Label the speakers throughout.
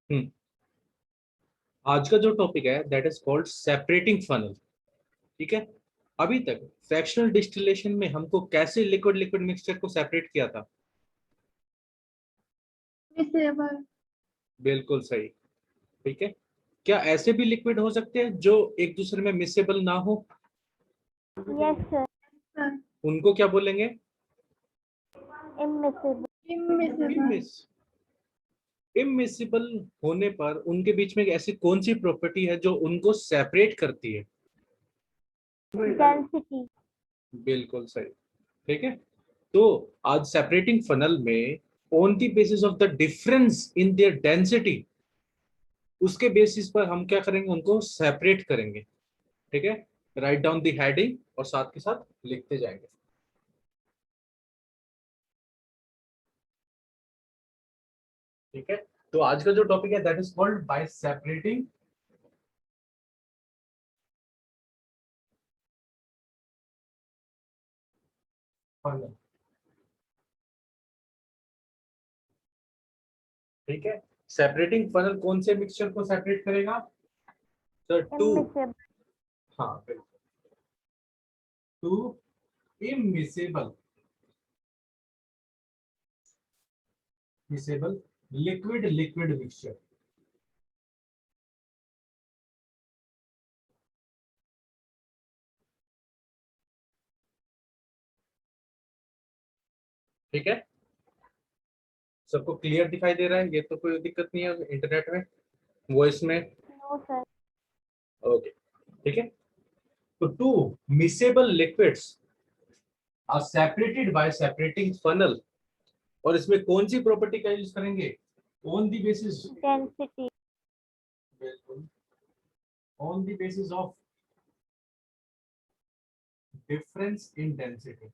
Speaker 1: हम्म आज का जो टॉपिक है that is called separating funnel. ठीक है। अभी तक फ्रैक्शनल डिस्टिलेशन में हमको कैसे लिक्विड लिक्विड मिक्सचर को सेपरेट किया था?
Speaker 2: मिसेबल।
Speaker 1: बिल्कुल सही। ठीक है। क्या ऐसे भी लिक्विड हो सकते हैं जो एक दूसरे में मिसेबल ना हो?
Speaker 3: Yes sir.
Speaker 2: सर।
Speaker 1: उनको क्या बोलेंगे?
Speaker 3: इमिसेबल।
Speaker 2: इमिसेबल।
Speaker 1: इमिस इमिसिबल होने पर उनके बीच में ऐसी कौन सी प्रॉपर्टी है जो उनको सेपरेट करती है?
Speaker 3: डेंसिटी।
Speaker 1: बिल्कुल सही। ठीक है। तो आज सेपरेटिंग फनल में on the basis of the difference in their density, उसके बेसिस पर हम क्या करेंगे, उनको सेपरेट करेंगे। ठीक है। राइट डाउन द हेडिंग और साथ के साथ लिखते जाएंगे। ठीक है। तो आज का जो टॉपिक है that is called by separating funnel. ठीक है। सेपरेटिंग फनल कौन से मिक्सचर को सेपरेट करेगा? Sir two.
Speaker 3: इमिसेबल।
Speaker 1: हाँ बिल्कुल। Two immiscible miscible liquid liquid mixture. ठीक है। सबको क्लियर दिखाई दे रहा है? ये तो कोई दिक्कत नहीं है इंटरनेट में, वॉइस में?
Speaker 3: No sir.
Speaker 1: ओके। ठीक है। तो two miscible liquids are separated by separating funnel. और इसमें कौन सी प्रॉपर्टी का यूज करेंगे? On the basis,
Speaker 3: density.
Speaker 1: बिल्कुल, on the basis of difference in density.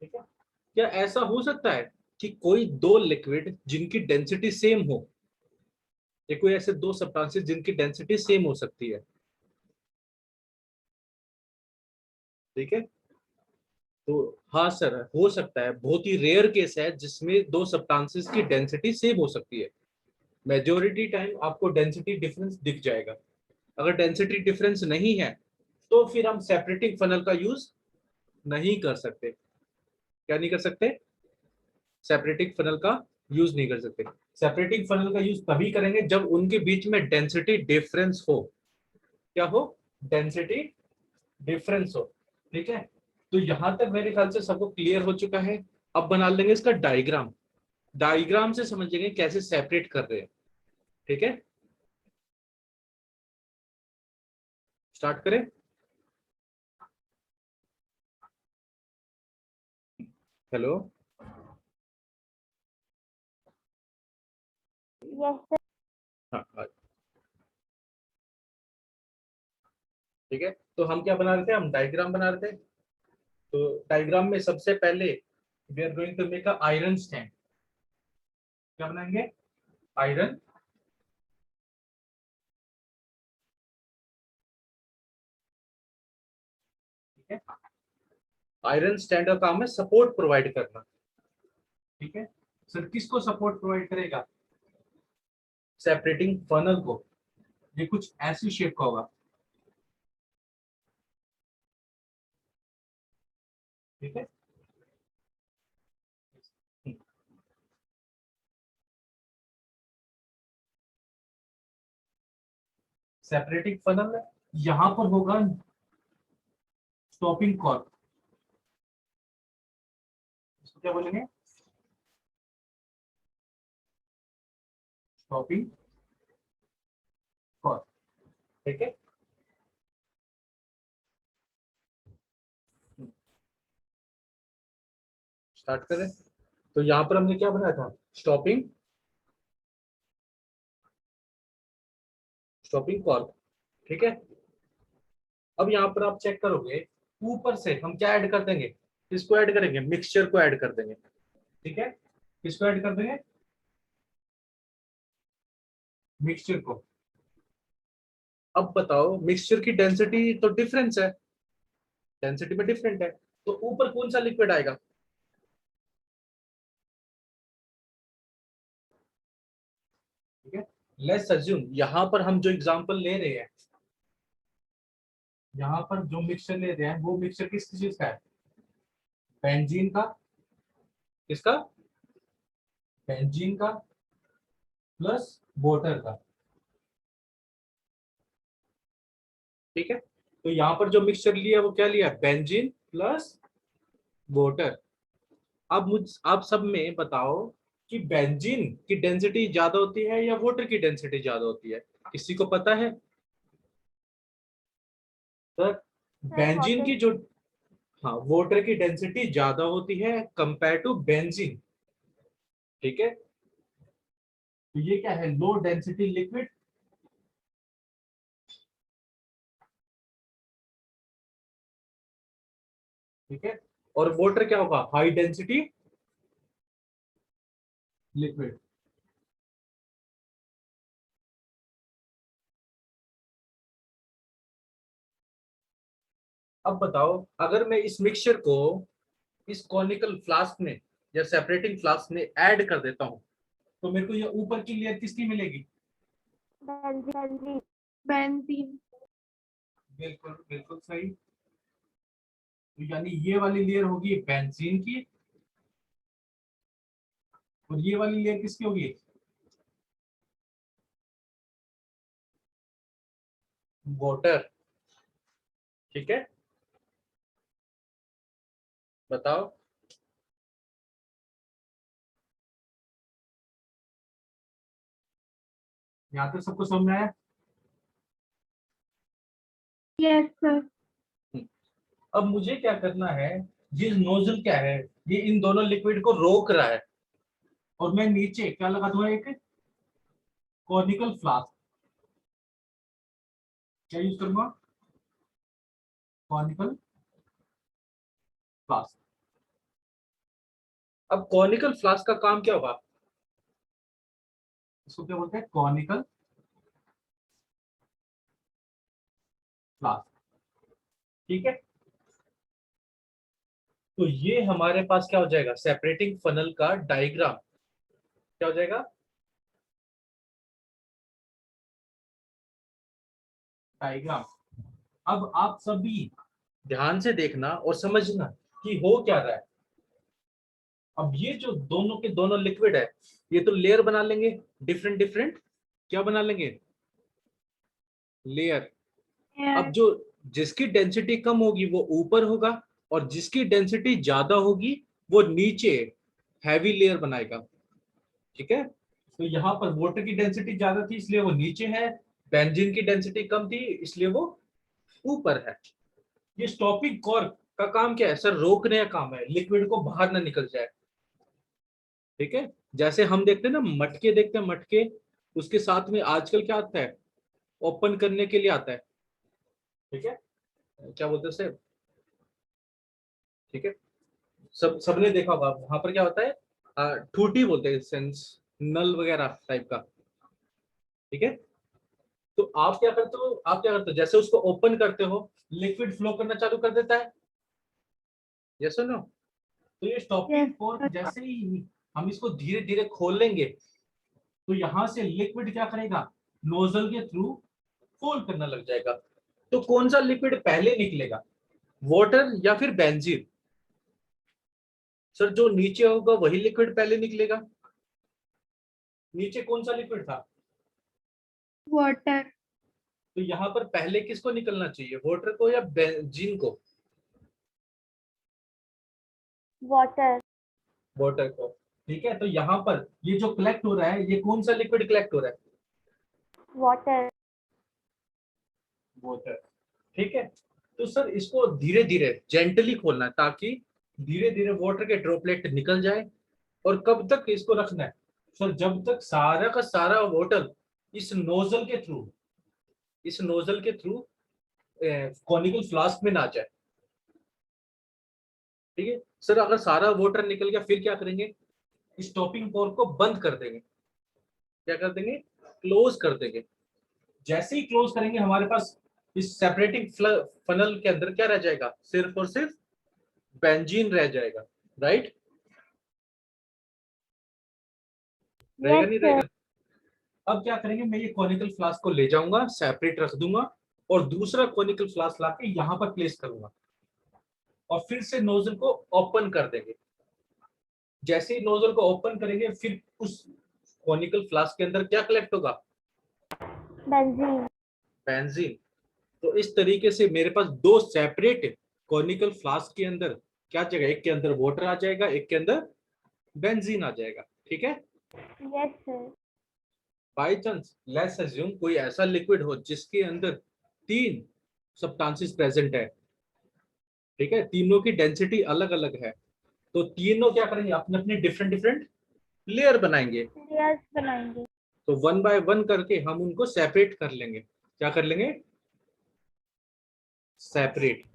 Speaker 1: ठीक है। क्या ऐसा हो सकता है कि कोई दो लिक्विड जिनकी डेंसिटी सेम हो, या कोई ऐसे दो सब्सटेंसेस जिनकी डेंसिटी सेम हो सकती है? ठीक है। तो हाँ सर, हो सकता है, बहुत ही रेयर केस है जिसमें दो सब्सटेंसेस की डेंसिटी सेम हो सकती है। मेजोरिटी टाइम आपको डेंसिटी डिफरेंस दिख जाएगा। अगर डेंसिटी डिफरेंस नहीं है तो फिर हम सेपरेटिंग फनल का यूज नहीं कर सकते। क्या नहीं कर सकते? सेपरेटिंग फनल का यूज नहीं कर सकते। सेपरेटिंग फनल का यूज तभी करेंगे जब उनके बीच में डेंसिटी डिफरेंस हो। क्या हो? डेंसिटी डिफरेंस हो। ठीक है। तो यहां तक मेरे ख्याल से सबको क्लियर हो चुका है। अब बना लेंगे इसका डायग्राम। डायग्राम से समझेंगे कैसे सेपरेट कर रहे हैं। ठीक है। स्टार्ट करें। हेलो।
Speaker 3: Yes sir.
Speaker 1: हाँ हाँ, ठीक है। तो हम क्या बना रहे थे? हम डायग्राम बना रहे थे। तो डायग्राम में सबसे पहले we are going to make a iron stand. क्या बनाएंगे? आयरन। ठीक है। आयरन स्टैंड का काम है सपोर्ट प्रोवाइड करना। ठीक है। सर किसको सपोर्ट प्रोवाइड करेगा? सेपरेटिंग फनल को। ये कुछ ऐसी शेप का होगा। ठीक है। सेपरेटिंग फनल यहां पर होगा स्टॉपिंग कॉर्क। इसको क्या बोलेंगे? Stopping cork. ठीक है। स्टार्ट करें। तो यहां पर हमने क्या बनाया था? Stopping stopping cork. ठीक है। अब यहाँ पर आप चेक करोगे, ऊपर से हम क्या ऐड कर देंगे? किसको ऐड करेंगे? मिक्सचर को ऐड कर देंगे। ठीक है। किसको ऐड कर देंगे? मिक्सचर को। अब बताओ, मिक्सचर की डेंसिटी तो डिफरेंस है। डेंसिटी में डिफरेंट है, तो ऊपर कौन सा लिक्विड आएगा? ठीक है, लेट्स अज्यूम यहाँ पर हम जो एग्जांपल ले रहे हैं, यहाँ पर जो मिक्सचर ले रहे हैं वो मिक्सचर किस चीज का है? बेंजीन का। किसका? बेंजीन का प्लस वाटर का। ठीक है, तो यहाँ पर जो मिक्सचर लिया वो क्या लिया? Benzene plus water. अब आप सब में बताओ कि बेंजीन की डेंसिटी ज्यादा होती है या वाटर की डेंसिटी ज्यादा होती है? किसी को पता है सर? बेंजीन
Speaker 3: water
Speaker 1: की जो, हाँ, वाटर की डेंसिटी ज्यादा होती है कंपेयर टू बेंजीन। ठीक है, तो ये क्या है? Low density liquid. ठीक है, और वाटर क्या होगा? High density liquid. अब बताओ, अगर मैं इस मिक्सचर को इस कॉनिकल फ्लास्क में या सेपरेटिंग फ्लास्क में ऐड कर देता हूं, तो मेरे को ये ऊपर की लेयर किसकी मिलेगी?
Speaker 3: benzene
Speaker 2: benzene.
Speaker 1: बिल्कुल बिल्कुल सही। तो यानी ये वाली लेयर होगी बेंजीन की, और ये वाली लेयर किसकी होगी? वाटर। ठीक है, बताओ। यहाँ तक सबको समझ में आया?
Speaker 2: Yes sir.
Speaker 1: अब मुझे क्या करना है, ये नोजल क्या है? ये इन दोनों लिक्विड को रोक रहा है, और मैं नीचे क्या लगा दूंगा? एक कॉनिकल फ्लास्क। क्या यूज करूंगा? Conical flask. अब कॉनिकल फ्लास्क का काम क्या होगा? इसको क्या बोलते हैं? Conical flask. ठीक है, तो ये हमारे पास क्या हो जाएगा? सेपरेटिंग फनल का डायग्राम क्या हो जाएगा? डायग्राम। अब आप सभी ध्यान से देखना और समझना कि हो क्या रहा है। अब ये जो दोनों के दोनों लिक्विड है, ये तो लेयर बना लेंगे, डिफरेंट डिफरेंट। क्या बना लेंगे? लेयर। अब जो जिसकी डेंसिटी कम होगी वो ऊपर होगा, और जिसकी डेंसिटी ज्यादा होगी वो नीचे हैवी लेयर बनाएगा। ठीक है, तो यहाँ पर वाटर की डेंसिटी ज्यादा थी इसलिए वो नीचे है, बेंजीन की डेंसिटी कम थी इसलिए वो ऊपर है। ये स्टॉपिंग कॉर्क का काम क्या है सर? रोकने का काम है, लिक्विड को बाहर ना निकल जाए। ठीक है, जैसे हम देखते हैं ना, मटके देखते हैं, मटके, उसके साथ में आजकल क्या आता है? ओपन करने के लिए आता है। ठीक है, क्या बोलते हैं उसे? ठीक है, सबने देखा होगा, वहां पर क्या होता है? ठूठी बोलते हैं, सेंस नल वगैरह टाइप का। ठीक है, तो आप क्या करते हो? आप क्या करते हो, जैसे उसको ओपन करते हो, लिक्विड फ्लो करना चालू कर देता है। यस और नो? तो ये स्टॉपिंग कॉर्क जैसे ही हम इसको धीरे धीरे खोलेंगे, तो यहां से लिक्विड क्या करेगा? नोजल के थ्रू फोल करना लग जाएगा। तो कौन सा लिक्विड पहले निकलेगा? वाटर या फिर बेंजीन? सर जो नीचे होगा वही लिक्विड पहले निकलेगा। नीचे कौन सा लिक्विड था?
Speaker 2: वाटर।
Speaker 1: तो यहाँ पर पहले किसको निकलना चाहिए? वाटर को या बेंजीन को?
Speaker 3: water
Speaker 1: वाटर को। ठीक है, तो यहाँ पर ये जो कलेक्ट हो रहा है, ये कौन सा लिक्विड कलेक्ट हो रहा है?
Speaker 3: water
Speaker 1: water. ठीक है, तो सर इसको धीरे धीरे जेंटली खोलना है ताकि धीरे धीरे वाटर के ड्रॉपलेट निकल जाए। और कब तक इसको रखना है सर? जब तक सारा का सारा वाटर इस नोजल के थ्रू, इस नोजल के थ्रू कॉनिकल फ्लास्क में ना जाए। ठीक है सर, अगर सारा वाटर निकल गया फिर क्या करेंगे? स्टॉपिंग कॉर्क को बंद कर देंगे। क्या कर देंगे? क्लोज कर देंगे। जैसे ही क्लोज करेंगे हमारे पास इस सेपरेटिंग फनल के अंदर क्या रह जाएगा, सिर्फ और सिर्फ बेंजीन रह जाएगा, राइट? रहेगा
Speaker 3: Yes,
Speaker 1: नहीं
Speaker 3: sir.
Speaker 1: रहेगा? अब क्या करेंगे, मैं ये कॉनिकल फ्लास्क को ले जाऊंगा, सेपरेट रख दूंगा और दूसरा कॉनिकल फ्लास्क लाके यहां पर प्लेस करूंगा और फिर से नोजल को ओपन कर देंगे। जैसे ही नोजल को ओपन करेंगे फिर उस कॉनिकल फ्लास्क के अंदर क्या कलेक्ट होगा,
Speaker 3: Benzene.
Speaker 1: बेंजीन। तो इस तरीके से मेरे पास दो सेपरेट कॉनिकल फ्लास्क के अंदर क्या जगह, एक के अंदर वाटर आ जाएगा, एक के अंदर बेंजीन आ जाएगा, ठीक है?
Speaker 3: Yes, sir.
Speaker 1: By chance let's assume कोई ऐसा लिक्विड हो जिसके अंदर तीन सब्सटेंसेस प्रेजेंट है, ठीक है, तीनों की डेंसिटी अलग अलग है, तो तीनों क्या करेंगे, अपने अपने डिफरेंट डिफरेंट लेयर बनाएंगे।
Speaker 3: Layers बनाएंगे.
Speaker 1: तो वन बाय वन करके हम उनको सेपरेट कर लेंगे। क्या कर लेंगे, सेपरेट,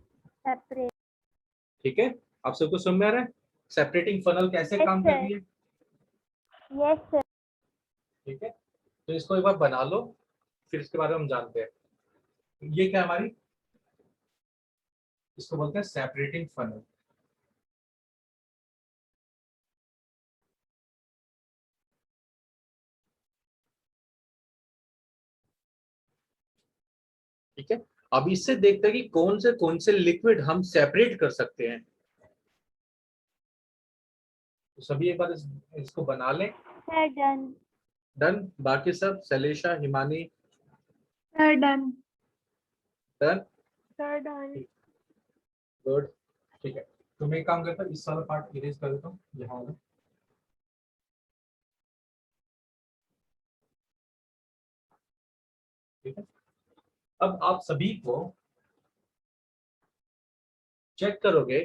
Speaker 3: Separate.
Speaker 1: ठीक है? आप सबको समझ में आ रहा है सेपरेटिंग फनल कैसे
Speaker 3: Yes,
Speaker 1: काम कर
Speaker 3: sir.
Speaker 1: रही है?
Speaker 3: Yes, sir.
Speaker 1: ठीक है, तो इसको एक बार बना लो, फिर इसके बारे में हम जानते हैं। ये क्या हमारी, इसको बोलते हैं सेपरेटिंग फनल। ठीक है, अब इससे देखते हैं कि कौन से लिक्विड हम सेपरेट कर सकते हैं। तो सभी एक बार इसको बना लें।
Speaker 3: Sir, done.
Speaker 1: डन, बाकी सब Shailesha, Himani,
Speaker 2: Sir, done.
Speaker 1: Done,
Speaker 3: Sir, done.
Speaker 1: Good, ठीक है। तो मैं एक काम करता हूँ, इस सारा पार्ट इरेज कर देता हूँ यहाँ वाला। ठीक है, अब आप सभी को चेक करोगे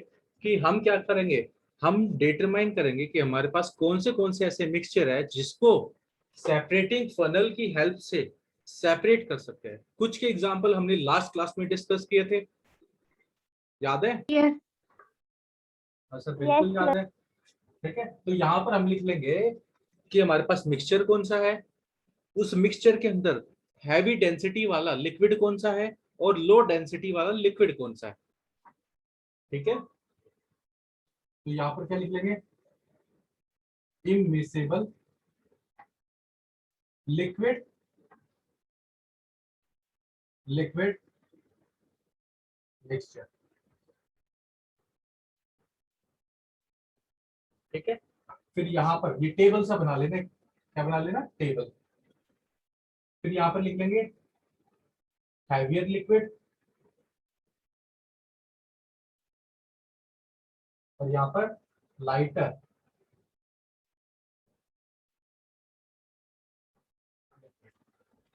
Speaker 1: कि हम क्या करेंगे, हम डिटरमाइन करेंगे कि हमारे पास कौन से ऐसे मिक्सचर है जिसको सेपरेटिंग फनल की हेल्प से सेपरेट कर सकते हैं। कुछ के एग्जांपल हमने लास्ट क्लास में डिस्कस किए थे, याद है?
Speaker 2: Yes.
Speaker 1: सर
Speaker 3: Yes,
Speaker 1: बिल्कुल
Speaker 3: sir.
Speaker 1: याद है। ठीक है, तो यहाँ पर हम लिख लेंगे कि हमारे पास मिक्सचर कौन सा है, उस मिक्सचर के अंदर हैवी डेंसिटी वाला लिक्विड कौन सा है और लो डेंसिटी वाला लिक्विड कौन सा है। ठीक है, तो यहाँ पर क्या लिख लेंगे, इमिसेबल लिक्विड, लिक्विड मिक्सचर। ठीक है, फिर यहाँ पर ये टेबल सा बना लेना, क्या बना लेना, टेबल। फिर यहाँ पर लिख लेंगे हैवियर लिक्विड और यहाँ पर लाइटर।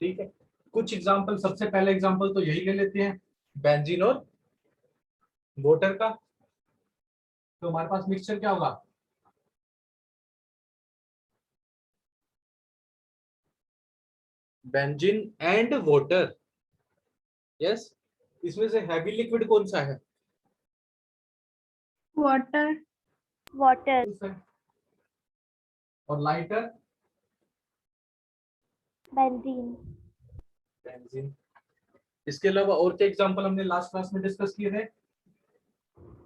Speaker 1: ठीक है, कुछ एग्जांपल, सबसे पहले एग्जांपल तो यही ले लेते हैं, बेंजीन और वाटर का। तो हमारे पास मिक्सचर क्या होगा, बेंजीन एंड वाटर। यस, इसमें से हैवी लिक्विड कौन सा है,
Speaker 2: Water.
Speaker 3: Water.
Speaker 1: और लाइटर
Speaker 3: Benzene.
Speaker 1: बेंजीन। इसके अलावा और क्या एग्जांपल हमने लास्ट क्लास में डिस्कस किए थे?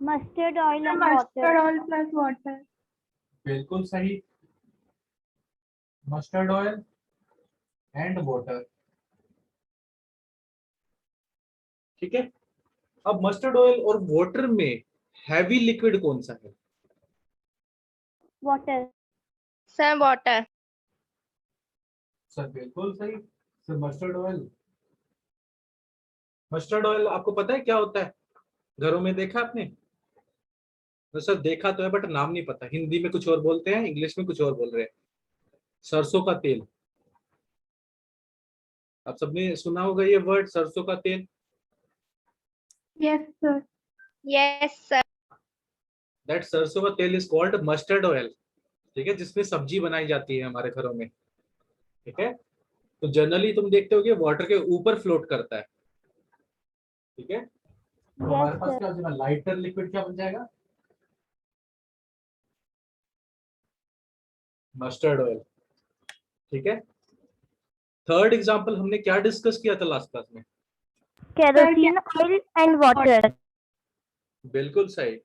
Speaker 3: Mustard oil and
Speaker 2: Mustard
Speaker 3: water.
Speaker 2: oil plus water.
Speaker 1: बिल्कुल सही, मस्टर्ड ऑयल एंड वाटर। ठीक है, अब मस्टर्ड ऑयल और वाटर में हैवी लिक्विड कौन सा है?
Speaker 3: Water.
Speaker 2: Sir, water.
Speaker 1: सर बिल्कुल सही, sir mustard oil. Mustard oil आपको पता है क्या होता है, घरों में देखा आपने? तो सर देखा तो है बट नाम नहीं पता, हिंदी में कुछ और बोलते हैं, इंग्लिश में कुछ और बोल रहे हैं। सरसों का तेल, आप सबने सुना होगा ये वर्ड, सरसों का तेल।
Speaker 2: Yes, sir. Yes, sir.
Speaker 1: That सरसों का तेल इज कॉल्ड मस्टर्ड ऑयल। ठीक है, जिसमें सब्जी बनाई जाती है हमारे घरों में। ठीक है, तो जनरली तुम देखते हो कि वाटर के ऊपर फ्लोट करता है। ठीक है, तो
Speaker 3: Yes,
Speaker 1: हमारे पास
Speaker 3: sir.
Speaker 1: क्या हो जाएगा, लाइटर लिक्विड क्या बन जाएगा, मस्टर्ड ऑयल। ठीक है, थर्ड एग्जांपल हमने क्या डिस्कस किया था लास्ट क्लास में,
Speaker 3: kerosene oil and water.
Speaker 1: बिल्कुल सही,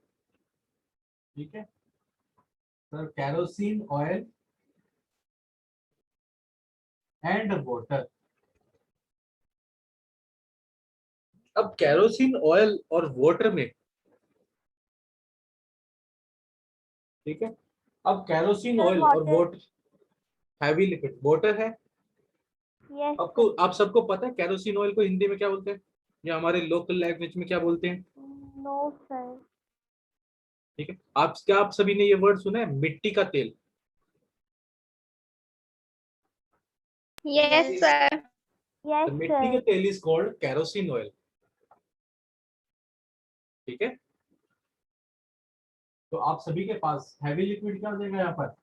Speaker 1: ठीक है sir, kerosene oil and water. अब कैरोसिन ऑयल और वाटर में, ठीक है, अब कैरोसिन
Speaker 3: Sir,
Speaker 1: ऑयल और
Speaker 3: water.
Speaker 1: Water heavy liquid water है।
Speaker 3: Yes.
Speaker 1: आपको, आप सबको पता है कैरोसिन ऑयल को हिंदी में क्या बोलते हैं, या हमारे लोकल लैंग्वेज में क्या बोलते हैं?
Speaker 3: No, sir.
Speaker 1: ठीक है, आप क्या, आप सभी ने ये वर्ड सुना है, मिट्टी का तेल?
Speaker 2: Yes, sir.
Speaker 3: Yes,
Speaker 1: तो मिट्टी का
Speaker 3: sir.
Speaker 1: तेल इज कॉल्ड कैरोसिन ऑयल, ठीक है। तो आप सभी के पास हैवी लिक्विड क्या हो जाएगा यहाँ पर,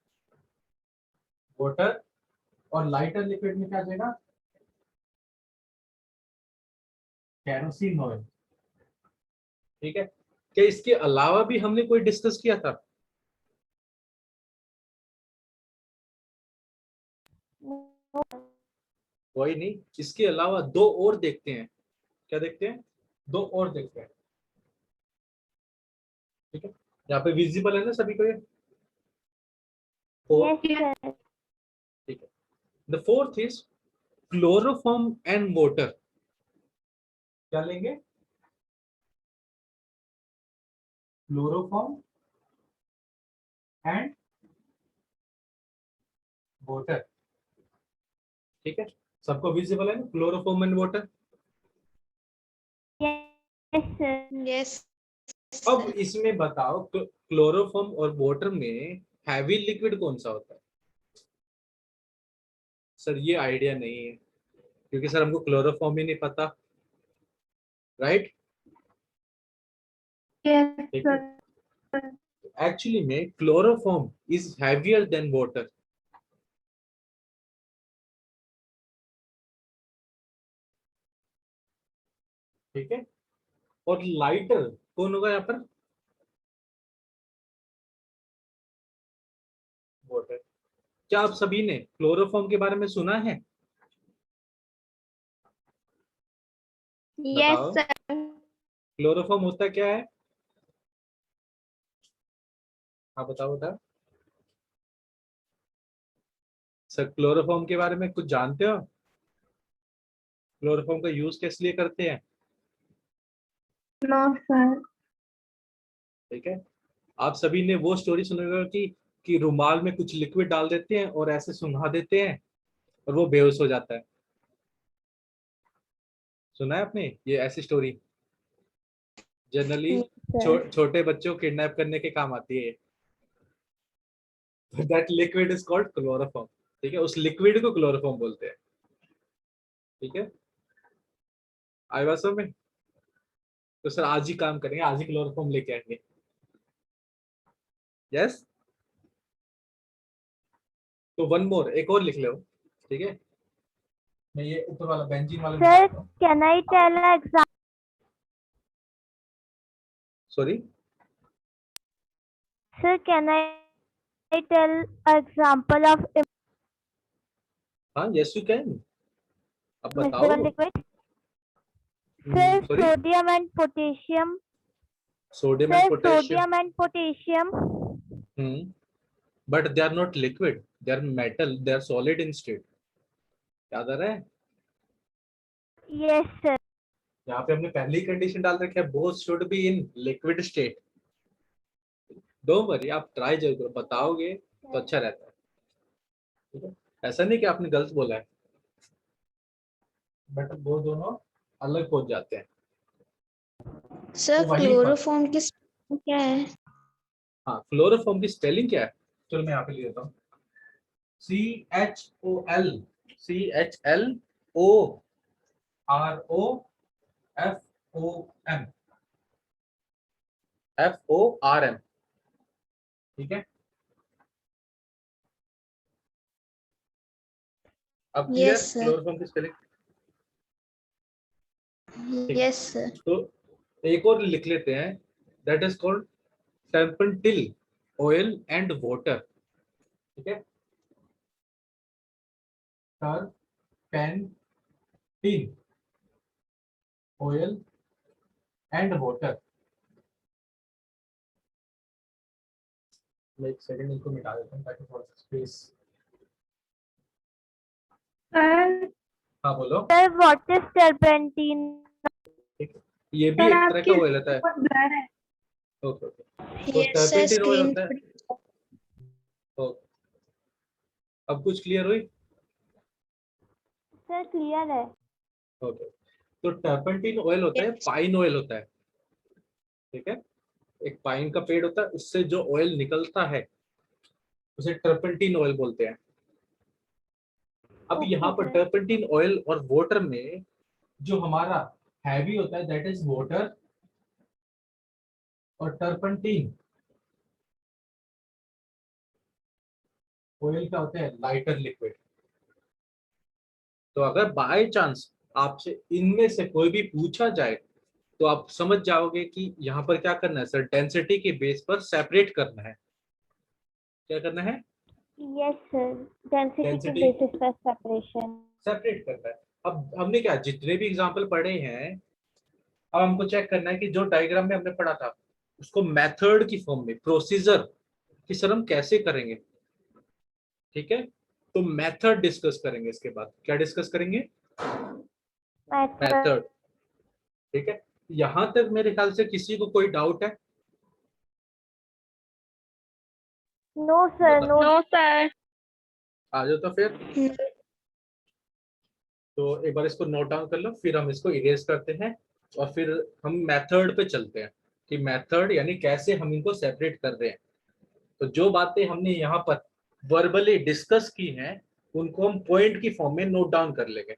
Speaker 1: वाटर, और लाइटर लिक्विड में क्या आ जाएगा, कैरोसिन ऑयल, ठीक है। क्या इसके अलावा भी हमने कोई डिस्कस किया था?
Speaker 3: No.
Speaker 1: कोई नहीं, इसके अलावा दो और देखते हैं, क्या देखते हैं, दो और देखते हैं, ठीक है। यहाँ पे विजिबल है ना सभी को ये? Four,
Speaker 3: Yes, sir.
Speaker 1: ठीक है। The fourth is chloroform and water. क्या लेंगे, क्लोरोफॉर्म एंड वाटर, ठीक है। सबको विजिबल है ना chloroform and water?
Speaker 3: Yes, sir.
Speaker 2: Yes.
Speaker 1: अब इसमें बताओ, क्लोरोफॉर्म और वाटर में हैवी लिक्विड कौन सा होता है? सर ये आइडिया नहीं है, क्योंकि सर हमको क्लोरोफॉर्म ही नहीं पता, राइट?
Speaker 2: Yes, sir.
Speaker 1: एक्चुअली में chloroform is heavier than water, ठीक है। और लाइटर कौन होगा यहाँ पर, वाटर। क्या आप सभी ने क्लोरोफॉर्म के बारे में सुना है?
Speaker 2: Yes,
Speaker 1: बताओ,
Speaker 2: sir.
Speaker 1: क्लोरोफॉर्म होता क्या है? हाँ बताओ बताओ सर, क्लोरोफॉर्म के बारे में कुछ जानते हो? क्लोरोफॉर्म का यूज किस लिए करते हैं?
Speaker 2: No, sir.
Speaker 1: ठीक है, आप सभी ने वो स्टोरी सुनी होगी कि रुमाल में कुछ लिक्विड डाल देते हैं और ऐसे सुंघा देते हैं और वो बेहोश हो जाता है। सुना है आपने ये ऐसी स्टोरी? Generally
Speaker 3: Yes, sir.
Speaker 1: छोटे बच्चों को किडनैप करने के काम आती है। That liquid is called chloroform, ठीक है, उस लिक्विड को क्लोरोफॉर्म बोलते हैं, ठीक है। आई बात समझ में? तो सर आज ही काम करेंगे, आज ही क्लोरोफॉर्म लेके आएंगे। यस, तो वन मोर, एक और लिख लो, ठीक है। मैं ये ऊपर वाला बेंजीन वाला
Speaker 3: Sir,
Speaker 1: निकालता हूँ।
Speaker 3: can I tell an example?
Speaker 1: Sorry,
Speaker 3: Sir, can I tell an example of
Speaker 1: हाँ यस यू कैन, अब बताओ।
Speaker 3: immiscible liquid? Sir,
Speaker 1: sorry,
Speaker 3: sodium and potassium.
Speaker 1: Sodium
Speaker 3: Sir,
Speaker 1: and potassium,
Speaker 3: sodium and potassium.
Speaker 1: But they are not liquid, they are metal, they are solid in state. याद आ रहा है?
Speaker 3: Yes, sir.
Speaker 1: यहाँ पे हमने पहली कंडीशन डाल रखी है, both should be in liquid state. Don't worry, आप ट्राई जरूर करो, बताओगे तो अच्छा रहता है, ठीक है। ऐसा नहीं कि आपने गलत बोला है, बट वो दोनों अलग पहुंच जाते हैं।
Speaker 2: सर
Speaker 1: तो वहीं पर,
Speaker 2: क्लोरोफॉर्म की spelling क्या है?
Speaker 1: हाँ क्लोरोफॉर्म की स्पेलिंग क्या है, चलो मैं यहाँ पे लिख देता हूँ। CHOL, CHLOROFOM, FORM, ठीक है। अब क्लियर
Speaker 2: Yes, sir.
Speaker 1: क्लोरोफॉर्म की स्पेलिंग? ठीक है,
Speaker 2: Yes, sir.
Speaker 1: तो एक और लिख लेते हैं, that is called turpentine oil and water, ठीक है। Turpentine oil and water. मैं एक सेकंड इनको मिटा देता हूँ ताकि थोड़ा सा स्पेस।
Speaker 2: सर
Speaker 1: हाँ बोलो।
Speaker 3: Sir, what is turpentine?
Speaker 1: ठीक है, ये भी
Speaker 2: सर
Speaker 1: एक तरह का
Speaker 2: आपकी
Speaker 1: ऑयल होता है।
Speaker 2: बहुत ब्लर है।
Speaker 1: ओके ओके, तो
Speaker 2: यस सर,
Speaker 1: टर्पेंटिन ऑयल
Speaker 2: स्क्रीन
Speaker 1: होता है। ओके, अब कुछ क्लियर हुई?
Speaker 3: Sir, clear है।
Speaker 1: ओके, तो टर्पेंटिन ऑयल होता है, पाइन ऑयल होता है। ठीक है, एक पाइन का पेड़ होता है, उससे जो ऑयल निकलता है उसे टर्पेंटिन ऑयल बोलते हैं। अब यहाँ
Speaker 3: Okay,
Speaker 1: पर
Speaker 3: sir.
Speaker 1: टर्पेंटिन ऑयल और वाटर में जो हमारा हैवी होता है दैट इज वाटर, और टर्पेंटिन ऑयल क्या होता है, लाइटर लिक्विड। तो अगर बाय चांस आपसे इनमें से कोई भी पूछा जाए तो आप समझ जाओगे कि यहाँ पर क्या करना है सर, डेंसिटी के बेस पर सेपरेट करना है। क्या करना है?
Speaker 3: Yes, sir. Density के
Speaker 1: डेंसिटी
Speaker 3: basis पर separation.
Speaker 1: सेपरेट करना है। अब हमने क्या जितने भी एग्जांपल पढ़े हैं, अब हमको चेक करना है कि जो डायग्राम में हमने पढ़ा था उसको मेथड की फॉर्म में, प्रोसीजर कि सर हम कैसे करेंगे। ठीक है, तो मेथड डिस्कस करेंगे। इसके बाद क्या डिस्कस करेंगे?
Speaker 3: Method.
Speaker 1: मेथड। ठीक है, यहां तक मेरे ख्याल से किसी को कोई डाउट है?
Speaker 3: No, sir.
Speaker 1: बता,
Speaker 3: No.
Speaker 2: No sir.
Speaker 1: आ जाओ तो फिर। तो एक बार इसको नोट डाउन कर लो, फिर हम इसको इरेज करते हैं और फिर हम मेथड पे चलते हैं कि मेथड यानी कैसे हम इनको सेपरेट कर रहे हैं। तो जो बातें हमने यहाँ पर वर्बली डिस्कस की हैं उनको हम पॉइंट की फॉर्म में नोट डाउन कर लेंगे।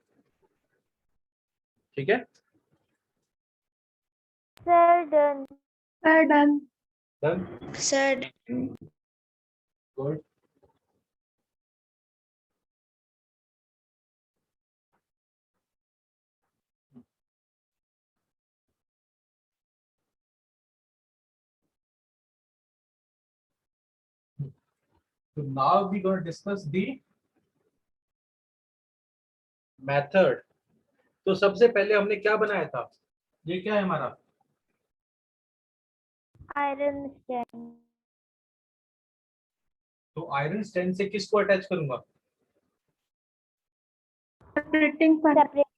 Speaker 1: ठीक है,
Speaker 3: Sir, done.
Speaker 2: Sir done.
Speaker 1: Done,
Speaker 2: sir
Speaker 1: good. तो now we gonna discuss the method. तो सबसे पहले हमने क्या बनाया था, ये क्या है हमारा?
Speaker 3: Iron stand.
Speaker 1: तो आयरन स्टैंड से किसको अटैच करूंगा?
Speaker 2: सेपरेटिंग पर।
Speaker 3: Separate.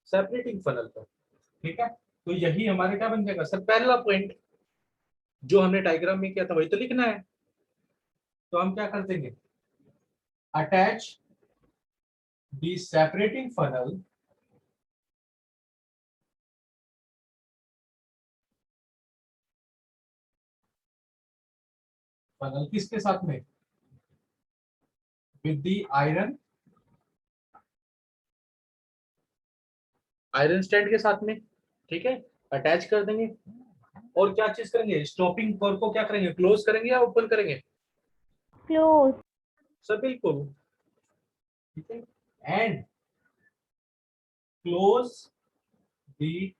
Speaker 1: सेपरेटिंग फनल पर। ठीक है, तो यही हमारे क्या बन जाएगा सर, पहला पॉइंट जो हमने डायग्राम में किया था वही तो लिखना है। तो हम क्या कर देंगे, attach the separating funnel funnel किसके साथ में, with the iron, iron stand के साथ में। ठीक है, अटैच कर देंगे। और क्या चीज करेंगे, स्टॉपिंग कोर को क्या करेंगे, क्लोज करेंगे या ओपन करेंगे?
Speaker 3: Close.
Speaker 1: सर बिल्कुल। ठीक है, and close the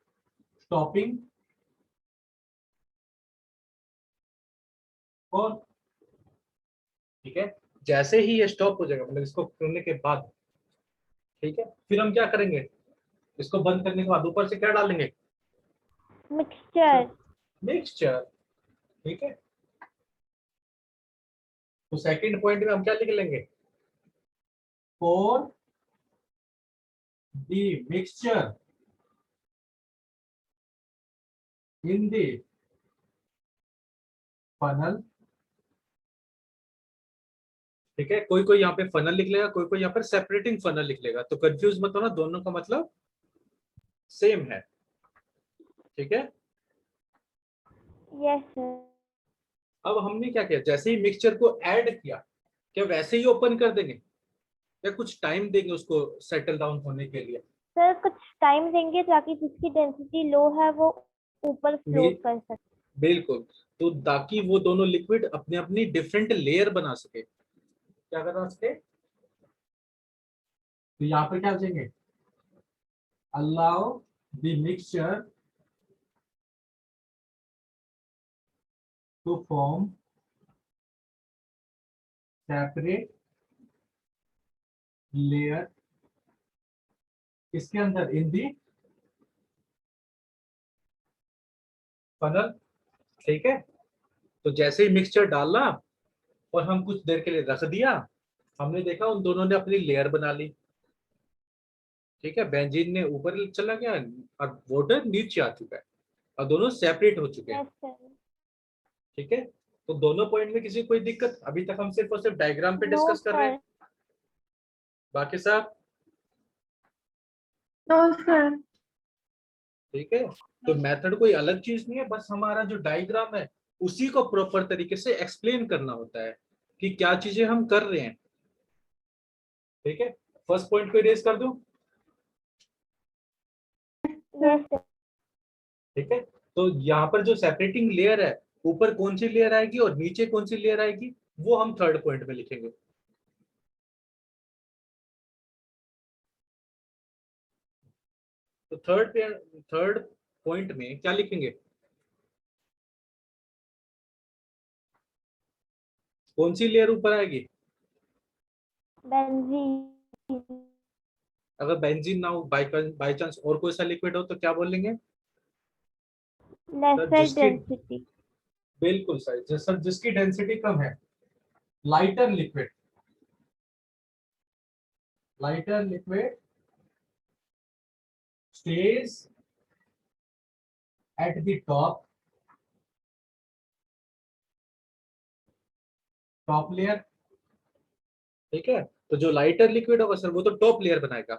Speaker 1: stopping core. ठीक है, जैसे ही ये स्टॉप हो जाएगा मतलब इसको करने के बाद, ठीक है, फिर हम क्या करेंगे, इसको बंद करने के बाद ऊपर से क्या डालेंगे,
Speaker 3: Mixture.
Speaker 1: मिक्सचर। ठीक है, तो सेकंड पॉइंट में हम क्या लिख लेंगे, for the mixture in the funnel. ठीक है, कोई कोई यहाँ पे फनल लिख लेगा, कोई कोई यहाँ पर सेपरेटिंग फनल लिख लेगा, तो कंफ्यूज मत होना, दोनों का मतलब सेम है। ठीक है,
Speaker 3: Yes, sir.
Speaker 1: अब हमने क्या किया, जैसे ही मिक्सचर को ऐड किया, क्या वैसे ही ओपन कर देंगे या कुछ टाइम देंगे उसको सेटल डाउन होने के लिए?
Speaker 3: Sir, कुछ टाइम देंगे ताकि जिसकी डेंसिटी लो है वो ऊपर फ्लोट कर सके।
Speaker 1: बिल्कुल, तो ताकि वो दोनों लिक्विड अपने अपनी डिफरेंट लेयर बना सके। क्या करना सके, तो यहाँ पे क्या चाहिए, allow the mixture to form separate layer, इसके अंदर इन दी फनल, ठीक है। तो जैसे ही मिक्सचर डाला और हम कुछ देर के लिए रख दिया, हमने देखा उन दोनों ने अपनी लेयर बना ली, ठीक है। बेंजीन ने ऊपर चला गया और वाटर नीचे आ चुका है और दोनों सेपरेट हो चुके हैं,
Speaker 3: यस सर।
Speaker 1: ठीक है। तो दोनों पॉइंट में किसी को कोई दिक्कत? अभी तक हम सिर्फ और सिर्फ डायग्राम पे
Speaker 3: नो
Speaker 1: डिस्कस कर रहे हैं,
Speaker 3: सर।
Speaker 1: बाकी सब
Speaker 2: नो सर।
Speaker 1: ठीक है। तो मेथड कोई अलग चीज नहीं है, बस हमारा जो डायग्राम है उसी को प्रॉपर तरीके से एक्सप्लेन करना होता है कि क्या चीजें हम कर रहे हैं, ठीक है। फर्स्ट पॉइंट को इरेज कर दूं,
Speaker 3: यस सर।
Speaker 1: ठीक है। तो यहाँ पर जो सेपरेटिंग लेयर है, ऊपर कौन सी लेयर आएगी और नीचे कौन सी लेयर आएगी, वो हम थर्ड पॉइंट में लिखेंगे। तो थर्ड पॉइंट में क्या लिखेंगे, कौन सी लेयर ऊपर आएगी?
Speaker 3: बेंजीन।
Speaker 1: अगर बेंजीन ना हो, बाई चांस और कोई सा लिक्विड हो, तो क्या बोलेंगे? सर
Speaker 3: लेसर
Speaker 1: जिसकी,
Speaker 3: डेंसिटी।
Speaker 1: बिल्कुल सही सर, जिसकी डेंसिटी कम है, lighter liquid, lighter liquid stays at the top layer, ठीक है। तो जो लाइटर लिक्विड होगा सर, वो तो टॉप लेयर बनाएगा,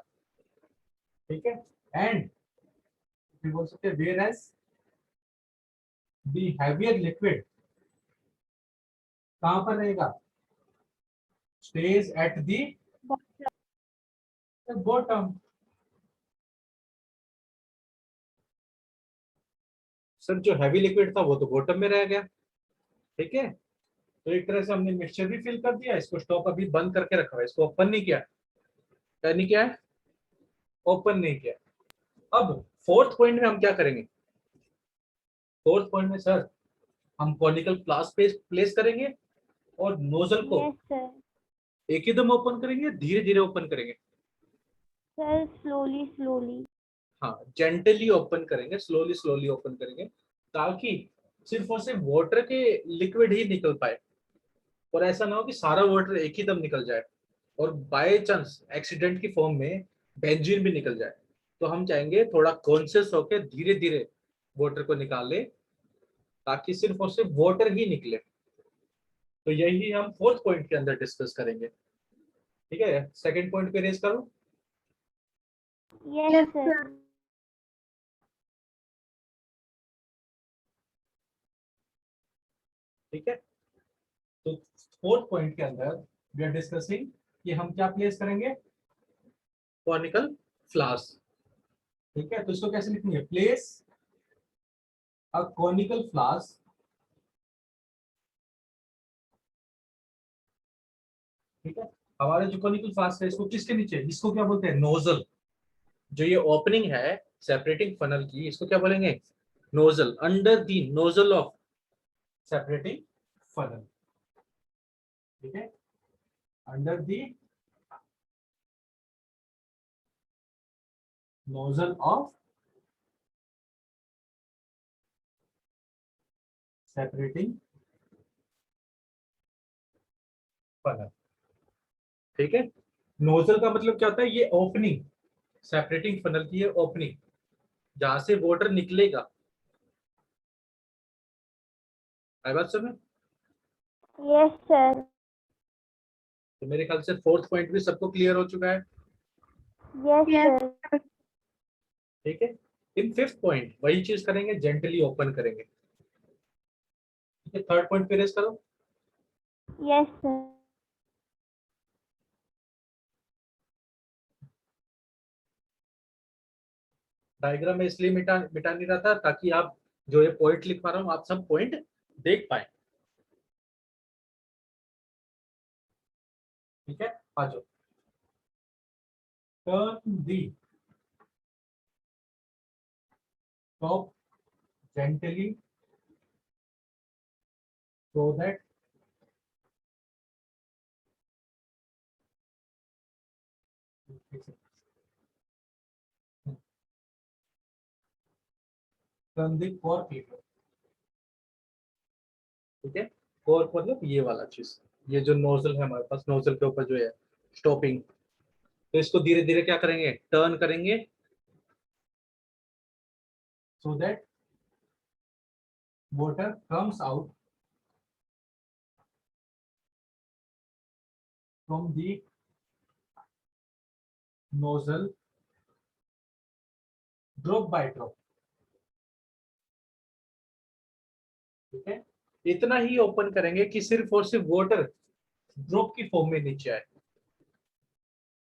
Speaker 1: ठीक है। एंड फिर बोल सकते हैं where as the heavier liquid कहां पर रहेगा, stage at the bottom. Sir जो हैवी लिक्विड था वो तो बॉटम में रह गया, ठीक है। तो एक तरह से हमने मिक्सचर भी फिल कर दिया, इसको स्टॉप अभी बंद करके रखा है, इसको ओपन नहीं किया, क्या नहीं किया है, ओपन नहीं किया। अब फोर्थ पॉइंट में हम क्या करेंगे, फोर्थ पॉइंट में सर हम कॉनिकल फ्लास्क पे प्लेस करेंगे और नोजल को
Speaker 3: यस सर।
Speaker 1: एक ही दम ओपन करेंगे, धीरे धीरे ओपन करेंगे?
Speaker 3: Sir slowly slowly.
Speaker 1: हाँ, जेंटली ओपन करेंगे, स्लोली स्लोली ओपन करेंगे, ताकि सिर्फ और सिर्फ वाटर के लिक्विड ही निकल पाए, और ऐसा ना हो कि सारा वाटर एक ही दम निकल जाए और बाय चांस एक्सीडेंट की फॉर्म में बेंजीन भी निकल जाए। तो हम चाहेंगे थोड़ा कॉन्शियस होकर धीरे धीरे वाटर को निकाले, ताकि सिर्फ और सिर्फ वाटर ही निकले। तो यही हम फोर्थ पॉइंट के अंदर डिस्कस करेंगे, ठीक है। सेकंड पॉइंट पे रेज करो।
Speaker 3: Yes
Speaker 2: yes
Speaker 3: sir.
Speaker 2: सर।
Speaker 1: ठीक है। तो फोर्थ पॉइंट के अंदर वी आर डिस्कसिंग कि हम क्या प्लेस करेंगे, कॉनिकल फ्लास्क, ठीक है। तो इसको कैसे लिखेंगे, प्लेस अ कॉनिकल फ्लास्क, ठीक है। हमारे जो कॉनिकल फ्लास्क है, इसको किसके नीचे, इसको क्या बोलते हैं, नोजल। जो ये ओपनिंग है सेपरेटिंग फनल की, इसको क्या बोलेंगे, nozzle, under the nozzle of separating funnel, ठीक है, under the nozzle of separating funnel, ठीक है। नोजल का मतलब क्या होता है, ये ओपनिंग, सेपरेटिंग फनल की ये ओपनिंग, जहां से वाटर निकलेगा। आई बात समझ?
Speaker 3: Yes sir.
Speaker 1: तो मेरे ख्याल से फोर्थ पॉइंट भी सबको क्लियर हो चुका है,
Speaker 3: यस
Speaker 2: यस
Speaker 3: सर।
Speaker 2: सर।
Speaker 1: ठीक है। इन फिफ्थ पॉइंट वही चीज करेंगे, जेंटली ओपन करेंगे, ठीक है। थर्ड पॉइंट पे रेस करो।
Speaker 3: Yes sir.
Speaker 1: डायग्राम में इसलिए मिटा नहीं रहा था ताकि आप जो ये पॉइंट लिख पा रहा हूँ, आप सब पॉइंट देख पाए, ठीक है। आ जाओ, turn the top gently so that turn the cork lever, ठीक है, कॉर्क मतलब ये वाला चीज, ये जो नोजल है हमारे पास, नोजल के ऊपर जो है स्टॉपिंग, तो इसको धीरे धीरे क्या करेंगे, टर्न करेंगे, so that water comes out from the nozzle drop by drop। ठीक है, इतना ही ओपन करेंगे कि सिर्फ और सिर्फ वाटर ड्रॉप की फॉर्म में नीचे आए।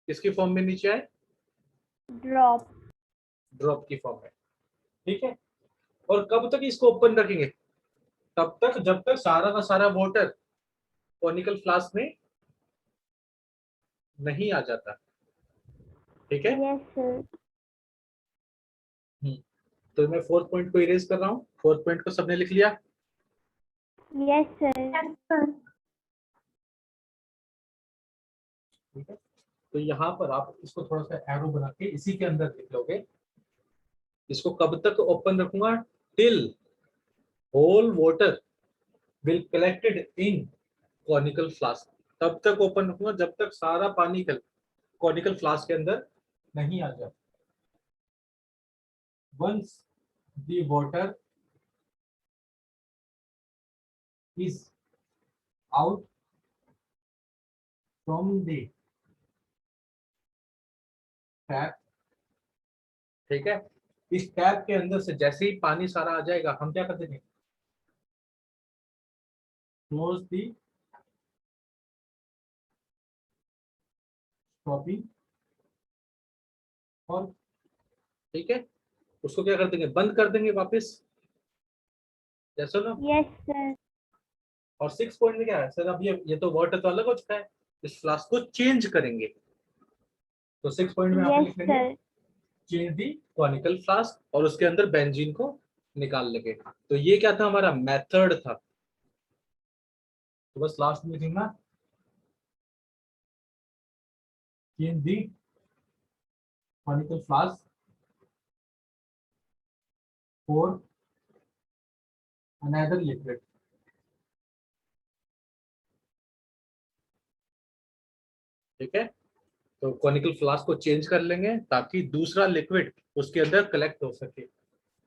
Speaker 1: किसकी फॉर्म में नीचे आए?
Speaker 3: ड्रॉप।
Speaker 1: ड्रॉप की फॉर्म में। ठीक है, और कब तक इसको ओपन रखेंगे? तब तक जब तक सारा का सारा वाटर कॉनिकल फ्लास्क में नहीं आ जाता। ठीक है,
Speaker 3: यस सर।
Speaker 1: तो मैं फोर्थ पॉइंट को इरेज कर रहा हूँ। फोर्थ पॉइंट को सबने लिख लिया?
Speaker 3: Yes sir.
Speaker 2: Yes, sir.
Speaker 1: ठीक है, तो यहाँ पर आप इसको थोड़ा सा एरो बना के इसी के अंदर लिख लोगे। इसको कब तक ओपन रखूंगा? Till whole water will collected in conical flask. तब तक ओपन रखूंगा जब तक सारा पानी कॉनिकल फ्लास्क के अंदर नहीं आ जाए। Once the water is out from the tap, ठीक है, इस टैप के अंदर से जैसे ही पानी सारा आ जाएगा, हम क्या कर देंगे? क्लोज दी स्टॉपिंग और, ठीक है, उसको क्या कर देंगे? बंद कर देंगे वापस, जैसे ना।
Speaker 3: Yes sir.
Speaker 1: और सिक्स पॉइंट में क्या है सर? अब ये तो वाटर तो अलग हो चुका है, इस फ्लास्क को चेंज करेंगे। तो सिक्स पॉइंट में आप
Speaker 3: यस
Speaker 1: लिख लेंगे
Speaker 3: sir.
Speaker 1: Change the conical flask, और उसके अंदर बेंजीन को निकाल लेंगे। तो ये क्या था? हमारा मेथड था। तो बस लास्ट में लिखेंगे change the conical flask for another liquid. ठीक है, तो कॉनिकल फ्लास्क को चेंज कर लेंगे ताकि दूसरा लिक्विड उसके अंदर कलेक्ट हो सके।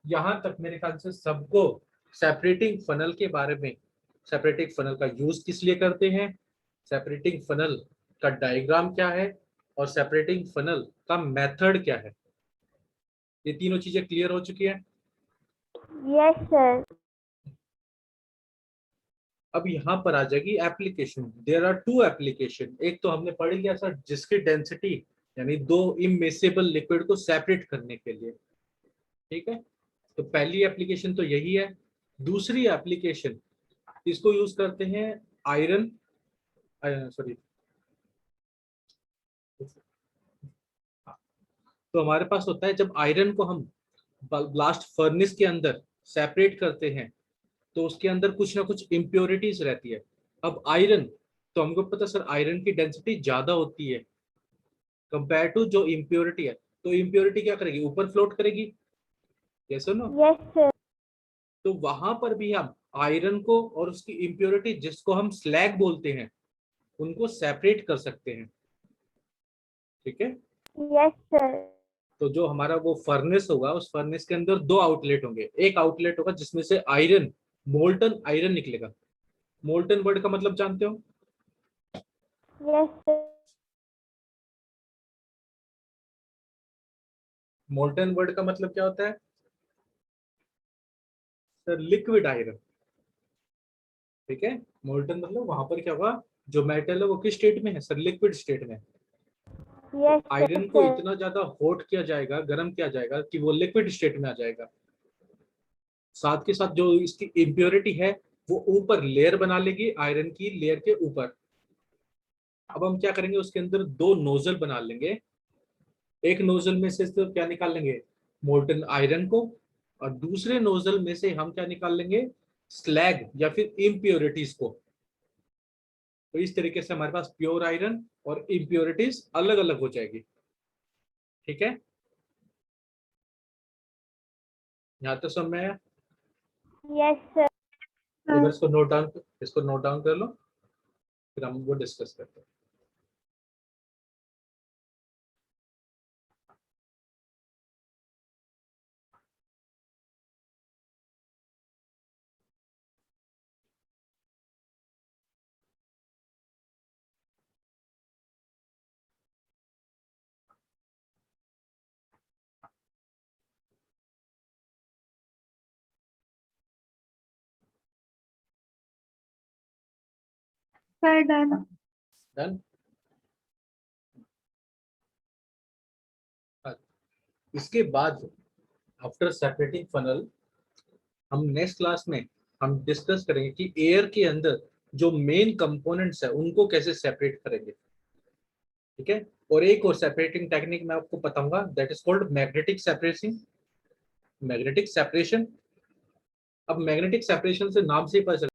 Speaker 1: यहां तक मेरे ख्याल से सबको सेपरेटिंग फनल के बारे में, सेपरेटिंग फनल का यूज किस लिए करते हैं, सेपरेटिंग फनल का डायग्राम क्या है, और सेपरेटिंग फनल का मेथड क्या है, ये तीनों चीजें क्लियर हो चुकी है।
Speaker 3: Yes sir.
Speaker 1: अब यहाँ पर आ जाएगी application. There are two application. एक तो हमने पढ़ लिया सर, जिसकी डेंसिटी यानी दो इमिसेबल लिक्विड को सेपरेट करने के लिए। ठीक है, तो पहली एप्लीकेशन तो यही है। दूसरी एप्लीकेशन, इसको यूज करते हैं आयरन, सॉरी, तो हमारे पास होता है जब आयरन को हम ब्लास्ट फर्नेस के अंदर सेपरेट करते हैं, तो उसके अंदर कुछ ना कुछ इम्प्योरिटीज रहती है। अब आयरन, तो हमको पता सर आयरन की डेंसिटी ज्यादा होती है कंपेयर टू जो इम्प्योरिटी है। तो इम्प्योरिटी क्या करेगी? ऊपर फ्लोट करेगी, यस और नो?
Speaker 3: Yes sir.
Speaker 1: तो वहां पर भी हम आयरन को और उसकी इम्प्योरिटी जिसको हम स्लैग बोलते हैं, उनको सेपरेट कर सकते हैं। ठीक है,
Speaker 3: यस सर।
Speaker 1: तो जो हमारा वो फर्नेस होगा, उस फर्नेस के अंदर दो आउटलेट होंगे। एक आउटलेट होगा जिसमें से आयरन, मोल्टन आयरन निकलेगा। मोल्टन वर्ड का मतलब जानते हो?
Speaker 3: Yes sir.
Speaker 1: मोल्टन वर्ड का मतलब क्या होता है सर? Liquid iron. ठीक है, मोल्टन मतलब वहां पर क्या होगा, जो मेटल है वो किस स्टेट में है सर? लिक्विड स्टेट में। तो
Speaker 3: यस
Speaker 1: आयरन को
Speaker 3: सर।
Speaker 1: इतना ज्यादा हॉट किया जाएगा, गर्म किया जाएगा कि वो लिक्विड स्टेट में आ जाएगा। साथ के साथ जो इसकी इम्प्योरिटी है, वो ऊपर लेयर बना लेगी आयरन की लेयर के ऊपर। अब हम क्या करेंगे, उसके अंदर दो नोजल बना लेंगे। एक नोजल में से तो क्या निकाल लेंगे? मोल्टन आयरन को, और दूसरे नोजल में से हम क्या निकाल लेंगे? स्लैग या फिर इम्प्योरिटीज को। तो इस तरीके से हमारे पास प्योर आयरन और इम्प्योरिटीज अलग अलग हो जाएगी। ठीक है, यहाँ तो सब में।
Speaker 3: Yes sir.
Speaker 1: एक बार इसको नोट डाउन कर लो, फिर हम वो डिस्कस करते हैं।
Speaker 2: Sir, done.
Speaker 1: डन। इसके बाद आफ्टर सेपरेटिंग फनल हम नेक्स्ट क्लास में हम डिस्कस करेंगे कि एयर के अंदर जो मेन कंपोनेंट्स है उनको कैसे सेपरेट करेंगे, ठीक है। और एक और सेपरेटिंग टेक्निक मैं आपको बताऊंगा, that is called magnetic separation. Magnetic separation, अब मैग्नेटिक सेपरेशन से नाम से ही पता